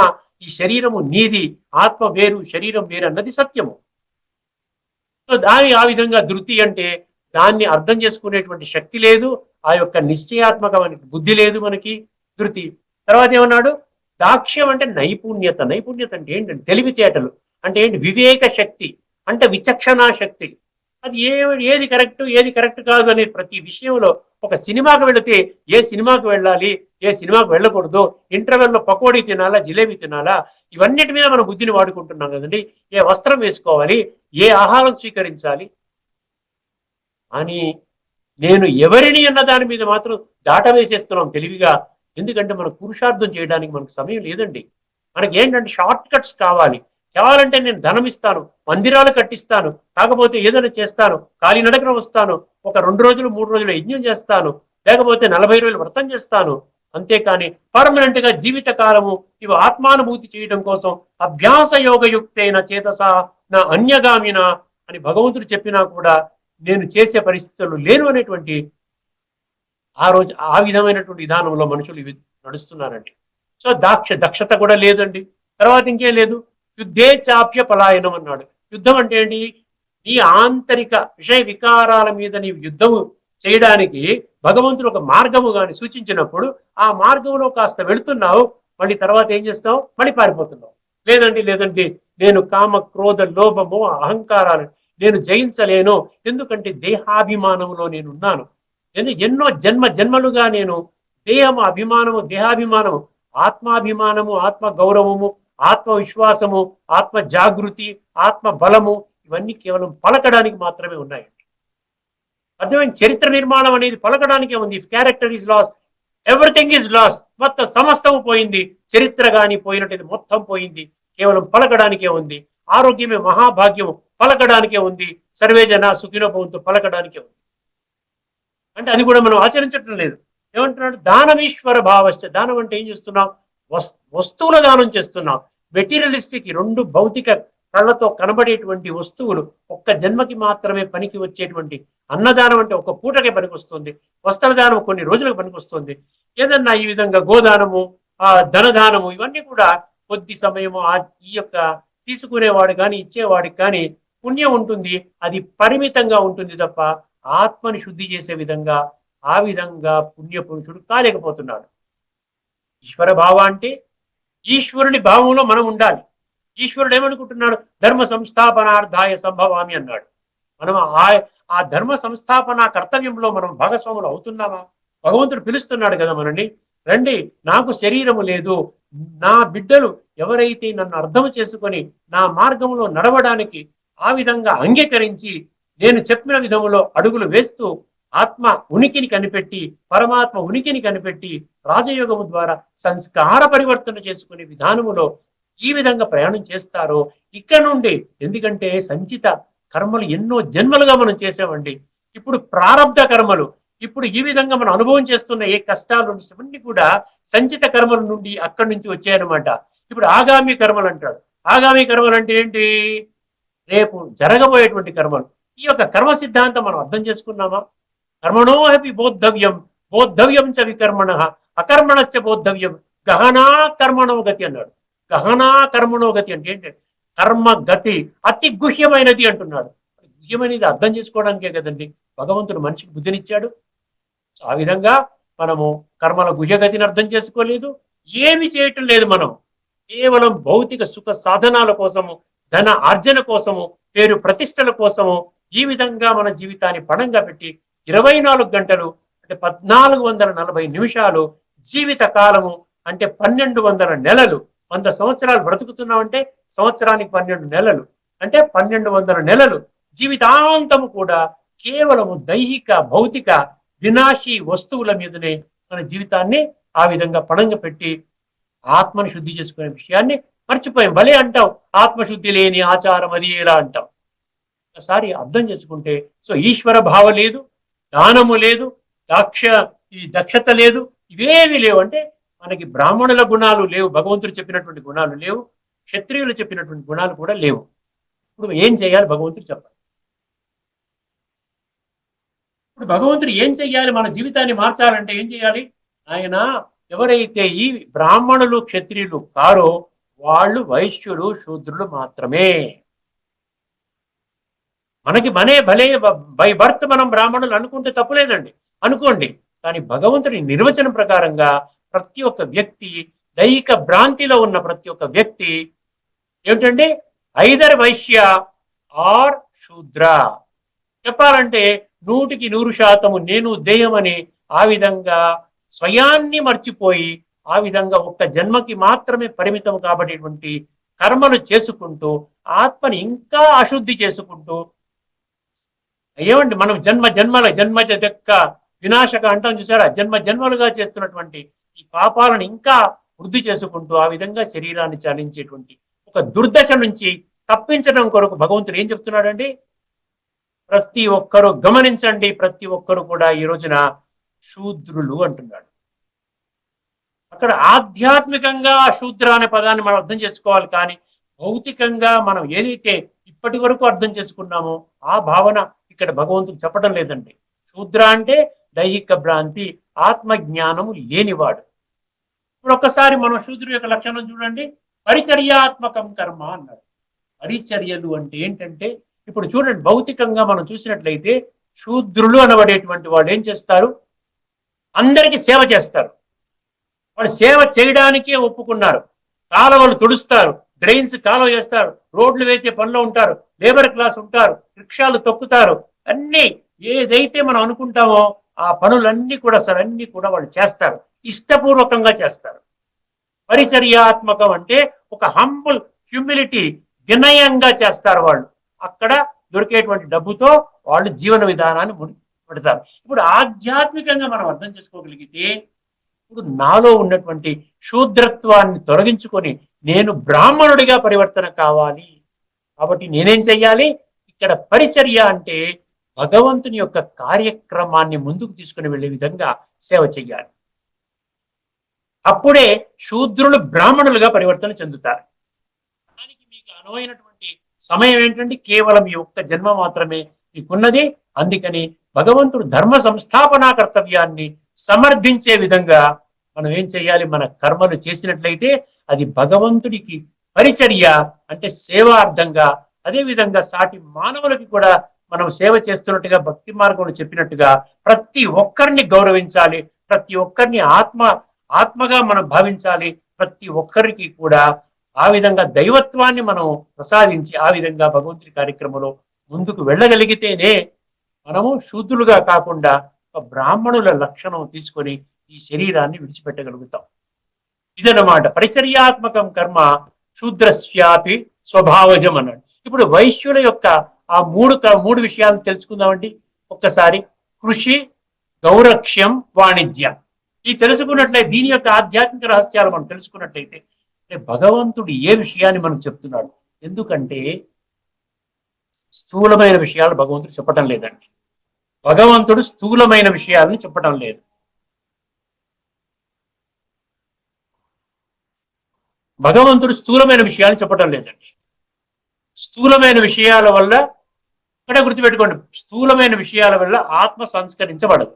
ఈ శరీరము నీది, ఆత్మ వేరు శరీరం వేరు అన్నది సత్యము. సో దాని ఆ విధంగా ధృతి అంటే దాన్ని అర్థం చేసుకునేటువంటి శక్తి లేదు, ఆ యొక్క నిశ్చయాత్మకమైన బుద్ధి లేదు మనకి. ధృతి. తర్వాత ఏమన్నాడు? దాక్ష్యం అంటే నైపుణ్యత. నైపుణ్యత అంటే ఏంటంటే తెలివితేటలు, అంటే ఏంటి? వివేక శక్తి, అంటే విచక్షణా శక్తి. అది ఏది కరెక్ట్ కాదు అనే ప్రతి విషయంలో. ఒక సినిమాకు వెళితే ఏ సినిమాకు వెళ్ళాలి, ఏ సినిమాకు వెళ్ళకూడదు, ఇంటర్వెల్లో పకోడీ తినాలా, జిలేబీ తినాలా, ఇవన్నిటి మీద మనం బుద్ధిని వాడుకుంటున్నాం కదండి. ఏ వస్త్రం వేసుకోవాలి, ఏ ఆహారం స్వీకరించాలి అని నేను ఎవరిని అన్న దాని మీద మాత్రం దాట వేసేస్తున్నాం తెలివిగా. ఎందుకంటే మనకు పురుషార్థం చేయడానికి మనకు సమయం లేదండి. మనకి ఏంటంటే షార్ట్ కట్స్ కావాలంటే నేను ధనం ఇస్తాను, మందిరాలు కట్టిస్తాను, కాకపోతే ఏదైనా చేస్తాను, కాలినడకన వస్తాను, ఒక 2 రోజులు 3 రోజులు యజ్ఞం చేస్తాను, లేకపోతే 40 రోజులు వ్రతం చేస్తాను. అంతేకాని పర్మనెంట్ గా జీవిత కాలము ఇవి ఆత్మానుభూతి చేయడం కోసం అభ్యాస యోగయుక్తైన చేతస నా అన్యగామిన అని భగవంతుడు చెప్పినా కూడా నేను చేసే పరిస్థితులు లేను అనేటువంటి ఆ విధమైనటువంటి విధానంలో మనుషులు నడుస్తున్నారండి. సో దక్షత కూడా లేదండి. తర్వాత ఇంకేం లేదు. యుద్ధే చాప్య పలాయనం అన్నాడు. యుద్ధం అంటే ఏంటి? నీ ఆంతరిక విషయ వికారాల మీద నీవు యుద్ధము చేయడానికి భగవంతుడు ఒక మార్గము గాని సూచించినప్పుడు ఆ మార్గంలో కాస్త వెళుతున్నావు, మళ్ళీ తర్వాత ఏం చేస్తావు? మళ్ళీ పారిపోతున్నావు. లేదండి నేను కామ, క్రోధ, లోభము, అహంకారాలు నేను జయించలేను, ఎందుకంటే దేహాభిమానంలో నేనున్నాను, ఎన్నో జన్మలుగా నేను దేహాభిమానము, ఆత్మాభిమానము, ఆత్మ గౌరవము, ఆత్మవిశ్వాసము, ఆత్మ జాగృతి, ఆత్మ బలము, ఇవన్నీ కేవలం పలకడానికి మాత్రమే ఉన్నాయి. అర్థమైన చరిత్ర నిర్మాణం అనేది పలకడానికే ఉంది. If character is lost, everything is lost. మొత్తం సమస్తము పోయింది. చరిత్ర కానీ పోయినట్టు మొత్తం పోయింది. కేవలం పలకడానికే ఉంది. ఆరోగ్యమే మహాభాగ్యము, పలకడానికే ఉంది. సర్వేజన సుఖినోభవంతో పలకడానికే ఉంది. అంటే అది కూడా మనం ఆచరించటం లేదు. ఏమంటున్నాడు? దానమీశ్వర భావశ్చ. దానం అంటే ఏం చేస్తున్నాం? వస్తువుల దానం చేస్తున్నాం. మెటీరియలిస్టిక్, రెండు భౌతిక కళ్ళతో కనబడేటువంటి వస్తువులు ఒక్క జన్మకి మాత్రమే పనికి వచ్చేటువంటి అన్నదానం అంటే ఒక పూటకే పనికొస్తుంది. వస్త్రదానం కొన్ని రోజులకు పనికొస్తుంది. ఏదన్నా ఈ విధంగా గోదానము, ధనదానము, ఇవన్నీ కూడా కొద్ది సమయము ఈ యొక్క తీసుకునేవాడు కానీ ఇచ్చేవాడికి కానీ పుణ్యం ఉంటుంది. అది పరిమితంగా ఉంటుంది తప్ప ఆత్మని శుద్ధి చేసే విధంగా ఆ విధంగా పుణ్యపురుషుడు కాలేకపోతున్నాడు. ఈశ్వర భావ అంటే ఈశ్వరుని భావంలో మనం ఉండాలి. ఈశ్వరుడు ఏమనుకుంటున్నాడు? ధర్మ సంస్థాపనార్థాయ సంభవామి అన్నాడు. మనం ఆ ధర్మ సంస్థాపన కర్తవ్యంలో మనం భాగస్వాములు అవుతున్నామా? భగవంతుడు పిలుస్తున్నాడు కదా మనని, రండి, నాకు శరీరము లేదు, నా బిడ్డలు ఎవరైతే నన్ను అర్థం చేసుకొని నా మార్గంలో నడవడానికి ఆ విధంగా అంగీకరించి నేను చెప్పిన విధములో అడుగులు వేస్తూ ఆత్మ ఉనికిని కనిపెట్టి, పరమాత్మ ఉనికిని కనిపెట్టి రాజయోగము ద్వారా సంస్కార పరివర్తన చేసుకునే విధానములో ఈ విధంగా ప్రయాణం చేస్తారో ఇక్కడ నుండి, ఎందుకంటే సంచిత కర్మలు ఎన్నో జన్మలుగా మనం చేసామండి. ఇప్పుడు ప్రారబ్ధ కర్మలు, ఇప్పుడు ఈ విధంగా మనం అనుభవం చేస్తున్న ఏ కష్టాలు అన్నీ కూడా సంచిత కర్మల నుండి అక్కడి నుంచి వచ్చాయన్నమాట. ఇప్పుడు ఆగామి కర్మలు అంటాడు. ఆగామి కర్మలు అంటే ఏంటి? రేపు జరగబోయేటువంటి కర్మలు. ఈ యొక్క కర్మ సిద్ధాంతం మనం అర్థం చేసుకున్నామా? కర్మణో హపి బోద్ధవ్యం, బోద్ధవ్యం చ వికర్మణ, అకర్మణశ్చ బోద్ధవ్యం, గహనా కర్మణో గతి అన్నాడు. గహనా కర్మణో గతి అంటే ఏంటి? కర్మ గతి అతి గుహ్యమైనది అంటున్నాడు. గుహ్యమైనది అర్థం చేసుకోవడానికే కదండి భగవంతుడు మనిషికి బుద్ధినిచ్చాడు. ఆ విధంగా మనము కర్మల గుహ్యగతిని అర్థం చేసుకోలేదు, ఏమి చేయటం లేదు. మనం కేవలం భౌతిక సుఖ సాధనాల కోసము, ధన ఆర్జన కోసము, పేరు ప్రతిష్టల కోసము ఈ విధంగా మన జీవితాన్ని పణంగా పెట్టి 24 గంటలు అంటే 1440 నిమిషాలు జీవిత కాలము అంటే 1200 నెలలు, 100 సంవత్సరాలు బ్రతుకుతున్నామంటే సంవత్సరానికి 12 నెలలు అంటే 1200 నెలలు జీవితాంతము కూడా కేవలము దైహిక భౌతిక వినాశీ వస్తువుల మీదనే మన జీవితాన్ని ఆ విధంగా పణంగా పెట్టి ఆత్మను శుద్ధి చేసుకునే విషయాన్ని మర్చిపోయాం. భలే అంటాం, ఆత్మశుద్ధి లేని ఆచారం అది ఎలా అంటాం. ఒకసారి అర్థం చేసుకుంటే, సో ఈశ్వర భావ లేదు, దానము లేదు, దక్షత లేదు, ఇవేవి లేవు. అంటే మనకి బ్రాహ్మణుల గుణాలు లేవు, భగవంతుడు చెప్పినటువంటి గుణాలు లేవు, క్షత్రియులు చెప్పినటువంటి గుణాలు కూడా లేవు. ఇప్పుడు ఏం చేయాలి భగవంతుడు చెప్పాలి. ఇప్పుడు భగవంతుడు ఏం చెయ్యాలి? మన జీవితాన్ని మార్చాలంటే ఏం చేయాలి? ఆయన ఎవరైతే ఈ బ్రాహ్మణులు క్షత్రియులు కారో వాళ్ళు వైశ్యులు శూద్రులు మాత్రమే. మనకి భలే బై బర్త్ మనం బ్రాహ్మణులు అనుకుంటే తప్పులేదండి, అనుకోండి. కానీ భగవంతుడి నిర్వచనం ప్రకారంగా ప్రతి ఒక్క వ్యక్తి, దైహిక భ్రాంతిలో ఉన్న ప్రతి ఒక్క వ్యక్తి ఏమిటండి? ఐదర్ వైశ్య ఆర్ శూద్ర. చెప్పాలంటే 100% నేను దేహమని ఆ విధంగా స్వయాన్ని మర్చిపోయి ఆ విధంగా ఒక్క జన్మకి మాత్రమే పరిమితం కాబడేటువంటి కర్మలు చేసుకుంటూ ఆత్మని ఇంకా అశుద్ధి చేసుకుంటూ, ఏమండి మనం జన్మజ దక్క వినాశక అంటాం చూసారా? జన్మలుగా చేస్తున్నటువంటి ఈ పాపాలను ఇంకా వృద్ధి చేసుకుంటూ ఆ విధంగా శరీరాన్ని చాలించేటువంటి ఒక దుర్దశ నుంచి తప్పించడం కొరకు భగవంతుడు ఏం చెప్తున్నాడండి? ప్రతి ఒక్కరూ గమనించండి, ప్రతి ఒక్కరు కూడా ఈ రోజున శూద్రులు అంటున్నాడు. అక్కడ ఆధ్యాత్మికంగా శూద్ర అనే పదాన్ని మనం అర్థం చేసుకోవాలి. కానీ భౌతికంగా మనం ఏదైతే ఇప్పటి వరకు అర్థం చేసుకున్నామో ఆ భావన ఇక్కడ భగవంతుడు చెప్పడం లేదండి. శూద్ర అంటే దైహిక భ్రాంతి, ఆత్మజ్ఞానము లేనివాడు. ఇప్పుడు ఒక్కసారి మనం శూద్రుడి యొక్క లక్షణం చూడండి. పరిచర్యాత్మకం కర్మ అన్నాడు. పరిచర్యలు అంటే ఏంటంటే, ఇప్పుడు చూడండి భౌతికంగా మనం చూసినట్లయితే శూద్రులు అనబడేటువంటి వాళ్ళు ఏం చేస్తారు? అందరికీ సేవ చేస్తారు. వాళ్ళు సేవ చేయడానికే ఒప్పుకున్నారు. కాలువలు తుడుస్తారు, డ్రైన్స్ కాలువ చేస్తారు, రోడ్లు వేసే పనిలో ఉంటారు, లేబర్ క్లాస్ ఉంటారు, రిక్షాలు తొక్కుతారు, అన్ని ఏదైతే మనం అనుకుంటామో ఆ పనులన్నీ కూడా సార్ అన్ని కూడా వాళ్ళు చేస్తారు, ఇష్టపూర్వకంగా చేస్తారు. పరిచర్యాత్మకం అంటే ఒక హంబుల్ హ్యూమిలిటీ, వినయంగా చేస్తారు వాళ్ళు. అక్కడ దొరికేటువంటి డబ్బుతో వాళ్ళు జీవన విధానాన్ని పెడతారు. ఇప్పుడు ఆధ్యాత్మికంగా మనం అర్థం చేసుకోగలిగితే, ఇప్పుడు నాలో ఉన్నటువంటి శూద్రత్వాన్ని తొలగించుకొని నేను బ్రాహ్మణుడిగా పరివర్తన కావాలి. కాబట్టి నేనేం చెయ్యాలి? ఇక్కడ పరిచర్య అంటే భగవంతుని యొక్క కార్యక్రమాన్ని ముందుకు తీసుకుని వెళ్ళే విధంగా సేవ చెయ్యాలి. అప్పుడే శూద్రులు బ్రాహ్మణులుగా పరివర్తన చెందుతారు. దానికి మీకు అనువైనటువంటి సమయం ఏంటంటే కేవలం ఈ ఒక్క జన్మ మాత్రమే మీకున్నది. అందుకని భగవంతుడు ధర్మ సంస్థాపనా కర్తవ్యాన్ని సమర్థించే విధంగా మనం ఏం చేయాలి? మన కర్మలు చేసినట్లయితే అది భగవంతుడికి పరిచర్య అంటే సేవార్థంగా, అదే విధంగా సాటి మానవులకి కూడా మనం సేవ చేస్తున్నట్టుగా భక్తి మార్గంలో చెప్పినట్టుగా ప్రతి ఒక్కరిని గౌరవించాలి, ప్రతి ఒక్కరిని ఆత్మగా మనం భావించాలి, ప్రతి ఒక్కరికి కూడా ఆ విధంగా దైవత్వాన్ని మనం ప్రసాదించి ఆ విధంగా భగవంతుడి కార్యక్రమంలో ముందుకు వెళ్ళగలిగితేనే మనము శూద్రులుగా కాకుండా ఒక బ్రాహ్మణుల లక్షణం తీసుకొని ఈ శరీరాన్ని విడిచిపెట్టగలుగుతాం. ఇదన్నమాట పరిచర్యాత్మకం కర్మ శూద్రస్యాపి స్వభావజం అన్నాడు. ఇప్పుడు వైశ్యుల యొక్క ఆ మూడు విషయాలు తెలుసుకుందామండి ఒక్కసారి. కృషి, గౌరక్ష్యం, వాణిజ్యం. ఈ తెలుసుకున్నట్లయితే దీని యొక్క ఆధ్యాత్మిక రహస్యాలు మనం తెలుసుకున్నట్లయితే భగవంతుడు ఏ విషయాన్ని మనకు చెప్తున్నాడు? ఎందుకంటే స్థూలమైన విషయాలు భగవంతుడు చెప్పటం లేదండి. భగవంతుడు స్థూలమైన విషయాలను చెప్పటం లేదు. భగవంతుడు స్థూలమైన విషయాలు చెప్పటం లేదండి. స్థూలమైన విషయాల వల్ల ఇక్కడ గుర్తుపెట్టుకోండి, స్థూలమైన విషయాల వల్ల ఆత్మ సంస్కరించబడదు.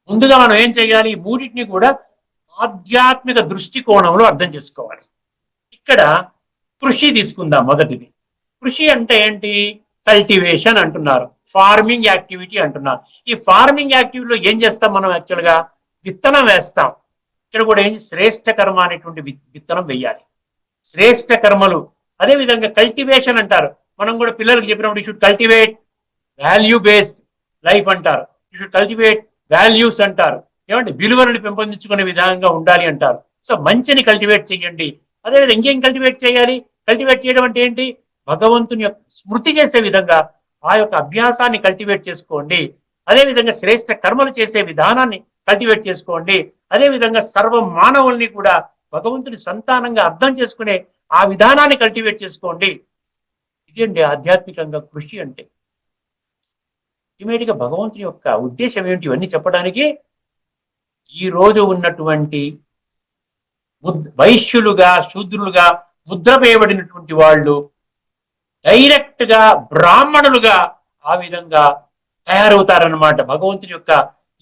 ముందుగా మనం ఏం చేయాలి? ఈ మూడింటిని కూడా ఆధ్యాత్మిక దృష్టికోణంలో అర్థం చేసుకోవాలి. ఇక్కడ కృషి తీసుకుందాం మొదటిది. కృషి అంటే ఏంటి? కల్టివేషన్ అంటున్నారు, ఫార్మింగ్ యాక్టివిటీ అంటున్నారు. ఈ ఫార్మింగ్ యాక్టివిటీలో ఏం చేస్తాం మనం? యాక్చువల్గా విత్తనం వేస్తాం. ఇక్కడ కూడా ఏంటి? శ్రేష్ఠ కర్మ అనేటువంటి విత్తనం వెయ్యాలి. శ్రేష్ఠ కర్మలు. అదేవిధంగా కల్టివేషన్ అంటారు. మనం కూడా పిల్లలకు చెప్పినప్పుడు you should cultivate value based life అంటారు, యూ షుడ్ కల్టివేట్ వాల్యూస్ అంటారు. ఏమంటే విలువలను పెంపొందించుకునే విధానంగా ఉండాలి అంటారు. సో మంచిని కల్టివేట్ చేయండి. అదేవిధంగా ఇంకేం కల్టివేట్ చేయాలి? కల్టివేట్ చేయడం అంటే ఏంటి? భగవంతుని యొక్క స్మృతి చేసే విధంగా ఆ యొక్క అభ్యాసాన్ని కల్టివేట్ చేసుకోండి. అదేవిధంగా శ్రేష్ఠ కర్మలు చేసే విధానాన్ని కల్టివేట్ చేసుకోండి. అదేవిధంగా సర్వ మానవుల్ని కూడా భగవంతుని సంతానంగా అర్థం చేసుకునే ఆ విధానాన్ని కల్టివేట్ చేసుకోండి. ఇదండి ఆధ్యాత్మికంగా కృషి అంటే. అల్టిమేట్గా భగవంతుని యొక్క ఉద్దేశం ఏంటి ఇవన్నీ చెప్పడానికి? ఈ రోజు ఉన్నటువంటి వైశ్యులుగా శూద్రులుగా ముద్ర వేయబడినటువంటి వాళ్ళు డైరెక్ట్ గా బ్రాహ్మణులుగా ఆ విధంగా తయారవుతారనమాట భగవంతుని యొక్క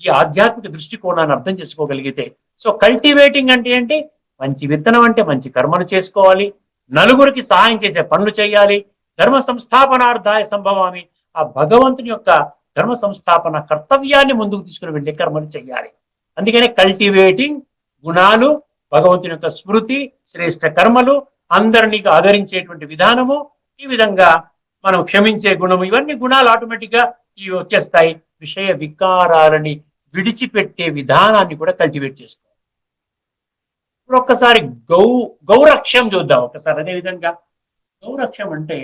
ఈ ఆధ్యాత్మిక దృష్టికోణాన్ని అర్థం చేసుకోగలిగితే. సో కల్టివేటింగ్ అంటే ఏంటి? మంచి విత్తనం అంటే మంచి కర్మలు చేసుకోవాలి, నలుగురికి సహాయం చేసే పనులు చేయాలి. ధర్మ సంస్థాపనార్థాయ సంభవామి, ఆ భగవంతుని యొక్క ధర్మ సంస్థాపన కర్తవ్యాన్ని ముందుకు తీసుకుని వెళ్ళే కర్మలు చేయాలి. అందుకనే కల్టివేటింగ్ గుణాలు, భగవంతుని యొక్క స్మృతి, శ్రేష్ఠ కర్మలు, అందరినీ ఆదరించేటువంటి విధానము, ఈ విధంగా మనం క్షమించే గుణము, ఇవన్నీ గుణాలు ఆటోమేటిక్ గా ఇవి వచ్చేస్తాయి. విషయ వికారాలని విడిచిపెట్టే విధానాన్ని కూడా కల్టివేట్ చేసుకోవాలి. ఇప్పుడు ఒక్కసారి గౌరక్ష్యం చూద్దాం ఒకసారి. అదే విధంగా గౌరక్ష్యం అంటే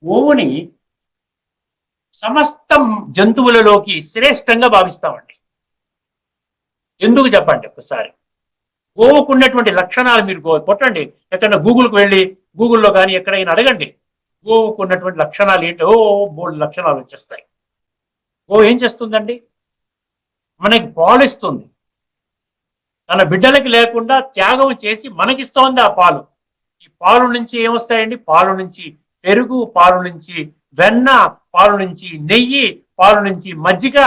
గోవుని సమస్త జంతువులలోకి శ్రేష్టంగా భావిస్తామండి. ఎందుకు చెప్పండి ఒకసారి. గోవుకు ఉన్నటువంటి లక్షణాలు మీరు కొట్టండి, ఎక్కడైనా గూగుల్కి వెళ్ళి గూగుల్లో కానీ ఎక్కడైనా అడగండి గోవుకు ఉన్నటువంటి లక్షణాలు ఏంటి. బోల్డ్ లక్షణాలు వచ్చేస్తాయి. గోవు ఏం చేస్తుందండి? మనకి పాలిస్తుంది. తన బిడ్డలకి లేకుండా త్యాగం చేసి మనకిస్తోంది ఆ పాలు. ఈ పాలు నుంచి ఏమొస్తాయండి? పాలు నుంచి పెరుగు, పాలు నుంచి వెన్న, పాలు నుంచి నెయ్యి, పాలు నుంచి మజ్జిగ,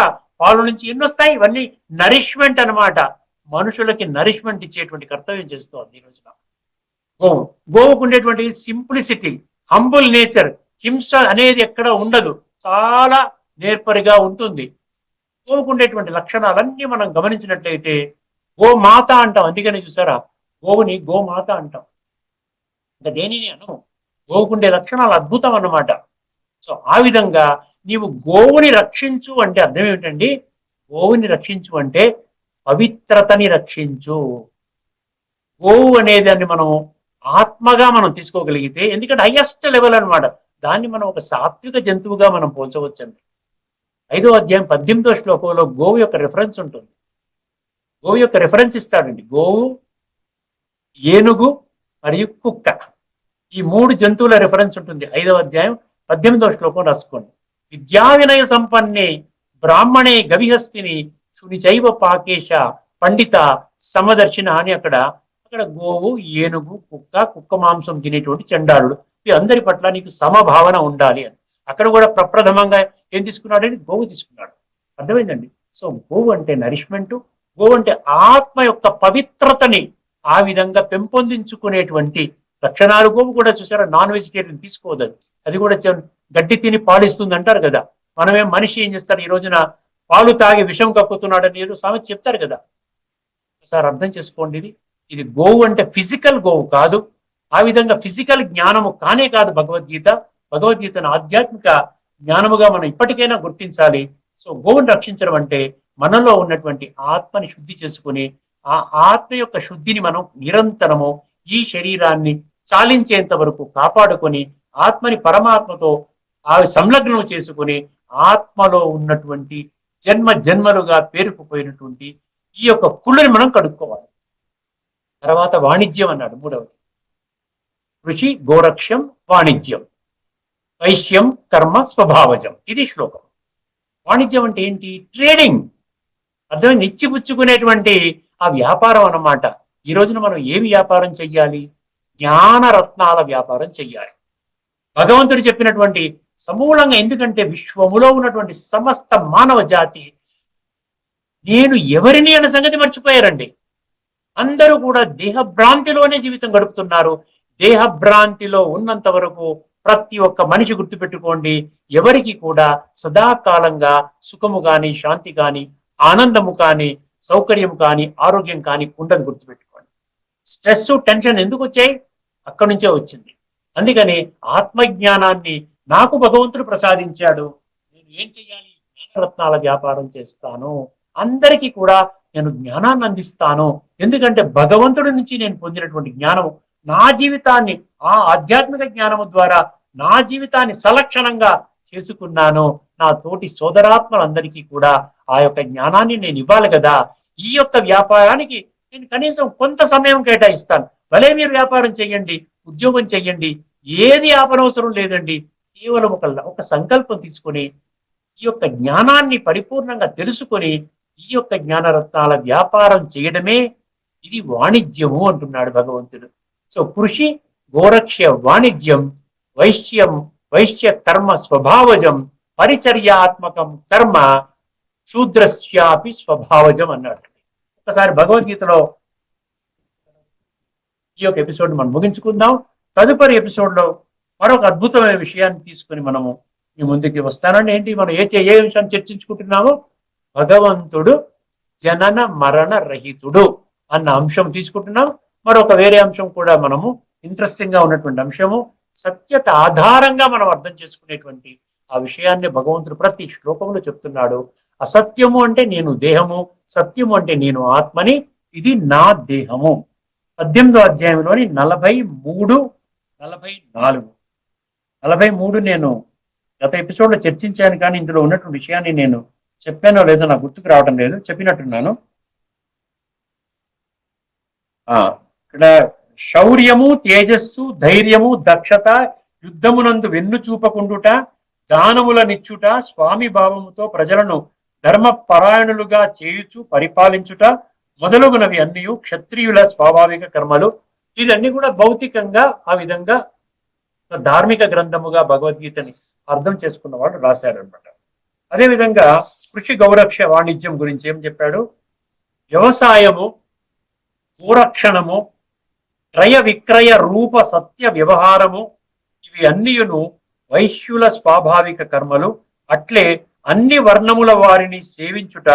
పాలు నుంచి ఎన్నొస్తాయి. ఇవన్నీ నరిష్మెంట్ అనమాట. మనుషులకి నరిష్మెంట్ ఇచ్చేటువంటి కర్తవ్యం చేస్తోంది ఈ రోజున గోవు. గోవుకు ఉండేటువంటి సింప్లిసిటీ, హంబుల్ నేచర్, హింస అనేది ఎక్కడ ఉండదు, చాలా నేర్పరిగా ఉంటుంది. గోవుకు ఉండేటువంటి లక్షణాలన్నీ మనం గమనించినట్లయితే గోమాత అంటాం. అందుకనే చూసారా గోవుని గోమాత అంటాం. అంటే దేనిని అను, గోవుకుండే లక్షణాలు అద్భుతం అన్నమాట. సో ఆ విధంగా నీవు గోవుని రక్షించు అంటే అర్థం ఏమిటండి? గోవుని రక్షించు అంటే పవిత్రతని రక్షించు. గోవు అనేదాన్ని మనం ఆత్మగా మనం తీసుకోగలిగితే, ఎందుకంటే హైయెస్ట్ లెవెల్ అన్నమాట, దాన్ని మనం ఒక సాత్విక జంతువుగా మనం పోల్చవచ్చండి. 5వ అధ్యాయం 18వ శ్లోకంలో గోవు యొక్క రిఫరెన్స్ ఉంటుంది. గోవు యొక్క రిఫరెన్స్ ఇస్తాడండి. గోవు, ఏనుగు మరియు కుక్క, ఈ 3 జంతువుల రిఫరెన్స్ ఉంటుంది. 5వ అధ్యాయం 18వ శ్లోకం రాసుకోండి. విద్యా వినయ సంపన్నే బ్రాహ్మణే గవిహస్తిని శునిచైవ పాకేశ పండిత సమదర్శిన అని అక్కడ గోవు, ఏనుగు, కుక్క, కుక్క మాంసం తినేటువంటి చండాలుడు, ఈ అందరి పట్ల నీకు సమభావన ఉండాలి అని. అక్కడ కూడా ప్రప్రథమంగా ఏం తీసుకున్నాడని? గోవు తీసుకున్నాడు. అర్థమైందండి? సో గోవు అంటే నరిష్మెంట్, గోవు అంటే ఆత్మ యొక్క పవిత్రతని ఆ విధంగా పెంపొందించుకునేటువంటి లక్షణాలు. గోవు కూడా చూసారా, నాన్ వెజిటేరియన్ తీసుకోవద్దు, అది కూడా గడ్డి తిని పాలిస్తుంది అంటారు కదా. మనమేం మనిషి ఏం చేస్తారు, ఈ రోజున పాలు తాగి విషం కక్కుతున్నాడని ఏదో సామెత చెప్తారు కదా. ఒకసారి అర్థం చేసుకోండి, ఇది గోవు అంటే ఫిజికల్ గోవు కాదు. ఆ విధంగా ఫిజికల్ జ్ఞానము కానే కాదు భగవద్గీతను ఆధ్యాత్మిక జ్ఞానముగా మనం ఇప్పటికైనా గుర్తించాలి. సో గోవును రక్షించడం అంటే మనలో ఉన్నటువంటి ఆత్మని శుద్ధి చేసుకుని, ఆ ఆత్మ యొక్క శుద్ధిని మనం నిరంతరము ఈ శరీరాన్ని చాలించేంత వరకు కాపాడుకొని, ఆత్మని పరమాత్మతో సంలగ్నం చేసుకుని, ఆత్మలో ఉన్నటువంటి జన్మ జన్మలుగా పేరుకుపోయినటువంటి ఈ యొక్క కుళ్ళని మనం కడుక్కోవాలి. తర్వాత వాణిజ్యం అన్నాడు, 3వది. కృషి, గోరక్ష్యం, వాణిజ్యం, వైశ్యం, కర్మ, స్వభావజం. ఇది శ్లోకం. వాణిజ్యం అంటే ఏంటి? ట్రేడింగ్. అర్థం, ఇచ్చిపుచ్చుకునేటువంటి ఆ వ్యాపారం అన్నమాట. ఈ రోజున మనం ఏమి వ్యాపారం చెయ్యాలి? జ్ఞాన రత్నాల వ్యాపారం చెయ్యాలి. భగవంతుడు చెప్పినటువంటి సమూలంగా, ఎందుకంటే విశ్వములో ఉన్నటువంటి సమస్త మానవ జాతి నేను ఎవరిని అన్న సంగతి మర్చిపోయారండి. అందరూ కూడా దేహభ్రాంతిలోనే జీవితం గడుపుతున్నారు. దేహభ్రాంతిలో ఉన్నంత వరకు ప్రతి ఒక్క మనిషి గుర్తుపెట్టుకోండి, ఎవరికి కూడా సదాకాలంగా సుఖము కానీ, శాంతి కానీ, ఆనందము కానీ, సౌకర్యం కానీ, ఆరోగ్యం కానీ ఉండదు. గుర్తుపెట్టుకోండి. స్ట్రెస్, టెన్షన్ ఎందుకు వచ్చాయి? అక్కడి నుంచే వచ్చింది. అందుకని ఆత్మజ్ఞానాన్ని నాకు భగవంతుడు ప్రసాదించాడు. నేను ఏం చెయ్యాలి? జ్ఞానరత్నాల వ్యాపారం చేస్తాను, అందరికీ కూడా నేను జ్ఞానాన్ని అందిస్తాను. ఎందుకంటే భగవంతుడి నుంచి నేను పొందినటువంటి జ్ఞానము నా జీవితాన్ని, ఆ ఆధ్యాత్మిక జ్ఞానము ద్వారా నా జీవితాన్ని సలక్షణంగా చేసుకున్నాను. నా తోటి సోదరాత్మలందరికీ కూడా ఆ యొక్క జ్ఞానాన్ని నేను ఇవ్వాలి కదా. ఈ యొక్క వ్యాపారానికి నేను కనీసం కొంత సమయం కేటాయిస్తాను. భలే మీరు వ్యాపారం చెయ్యండి, ఉద్యోగం చెయ్యండి, ఏది ఆపనవసరం లేదండి. కేవలం ఒక సంకల్పం తీసుకొని ఈ యొక్క జ్ఞానాన్ని పరిపూర్ణంగా తెలుసుకొని ఈ యొక్క జ్ఞానరత్నాల వ్యాపారం చేయడమే ఇది వాణిజ్యము అంటున్నాడు భగవంతుడు. సో కృషి, గోరక్ష్య, వాణిజ్యం, వైశ్య కర్మ స్వభావజం, పరిచర్యాత్మకం కర్మ శూద్రస్యాపి స్వభావజం అన్నాడు. ఒకసారి భగవద్గీతలో ఈ యొక్క ఎపిసోడ్ మనం ముగించుకుందాం. తదుపరి ఎపిసోడ్ లో మరొక అద్భుతమైన విషయాన్ని తీసుకుని మనము మీ ముందుకి వస్తానండి. ఏంటి మనం ఏ విషయాన్ని చర్చించుకుంటున్నామో, భగవంతుడు జనన మరణ రహితుడు అన్న అంశం తీసుకుంటున్నాం. మరొక వేరే అంశం కూడా మనము ఇంట్రెస్టింగ్ గా ఉన్నటువంటి అంశము, సత్యత ఆధారంగా మనం అర్థం చేసుకునేటువంటి ఆ విషయాన్ని భగవంతుడు ప్రతి శ్లోకంలో చెప్తున్నాడు. అసత్యము అంటే నేను దేహము, సత్యము అంటే నేను ఆత్మని, ఇది నా దేహము. 18వ అధ్యాయంలోని 43, 44, 43 నేను గత ఎపిసోడ్ లో చర్చించాను, కానీ ఇందులో ఉన్నటువంటి విషయాన్ని నేను చెప్పానో లేదో నాకు గుర్తుకు రావడం లేదు, చెప్పినట్టున్నాను. ఇక్కడ శౌర్యము, తేజస్సు, ధైర్యము, దక్షత, యుద్ధమునందు వెన్ను చూపకుండుట, దానముల నిచ్చుట, స్వామి భావముతో ప్రజలను ధర్మపరాయణులుగా చేయుచు పరిపాలించుట మొదలగునవి అన్నీ క్షత్రియుల స్వాభావిక కర్మలు. ఇదన్నీ కూడా భౌతికంగా ఆ విధంగా ధార్మిక గ్రంథముగా భగవద్గీతని అర్థం చేసుకున్న వాళ్ళు రాశారనమాట. అదేవిధంగా కృషి, గౌరక్ష, వాణిజ్యం గురించి ఏం చెప్పాడు? వ్యవసాయము, గోరక్షణము, క్రయ విక్రయ రూప సత్య వ్యవహారము, ఇవి అన్నియును వైశ్యుల స్వాభావిక కర్మలు. అట్లే అన్ని వర్ణముల వారిని సేవించుట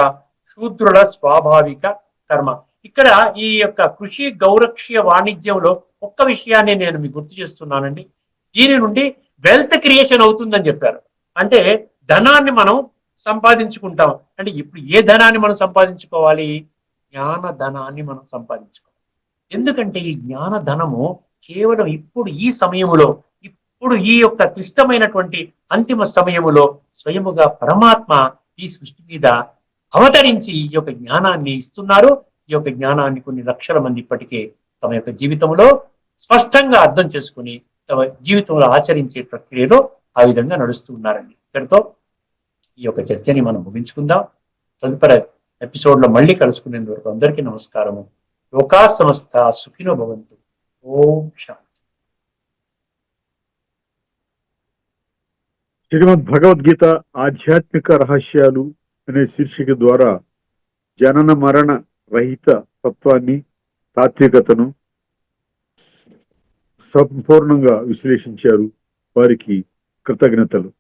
శూద్రుల స్వాభావిక కర్మ. ఇక్కడ ఈ యొక్క కృషి, గౌరక్ష్య, వాణిజ్యంలో ఒక్క విషయాన్ని నేను మీకు గుర్తు చేస్తున్నానండి. దీని నుండి వెల్త్ క్రియేషన్ అవుతుందని చెప్పారు. అంటే ధనాన్ని మనం సంపాదించుకుంటాం. అంటే ఇప్పుడు ఏ ధనాన్ని మనం సంపాదించుకోవాలి? జ్ఞాన ధనాన్ని మనం సంపాదించుకోవాలి. ఎందుకంటే ఈ జ్ఞాన ధనము కేవలం ఇప్పుడు ఈ సమయములో, ఇప్పుడు ఈ యొక్క క్లిష్టమైనటువంటి అంతిమ సమయములో స్వయముగా పరమాత్మ ఈ సృష్టి మీద అవతరించి ఈ యొక్క జ్ఞానాన్ని ఇస్తున్నారు. ఈ యొక్క జ్ఞానాన్ని కొన్ని లక్షల మంది ఇప్పటికే తమ యొక్క జీవితంలో స్పష్టంగా అర్థం చేసుకుని తమ జీవితంలో ఆచరించే ప్రక్రియలో ఆ విధంగా నడుస్తూ ఉన్నారండి. ఇక్కడితో ఈ యొక్క చర్చని మనం ముగించుకుందాం. తదుపరి ఎపిసోడ్ లో మళ్ళీ కలుసుకునేందు వరకు అందరికీ నమస్కారము. లోకా సమస్త సుఖినో భవంతు. ఓం శాంతి. శ్రీమద్ భగవద్గీత ఆధ్యాత్మిక రహస్యాలు అనే శీర్షిక ద్వారా జనన మరణ రహిత తత్వాన్ని, తాత్వికతను సంపూర్ణంగా విశ్లేషించారు. వారికి కృతజ్ఞతలు.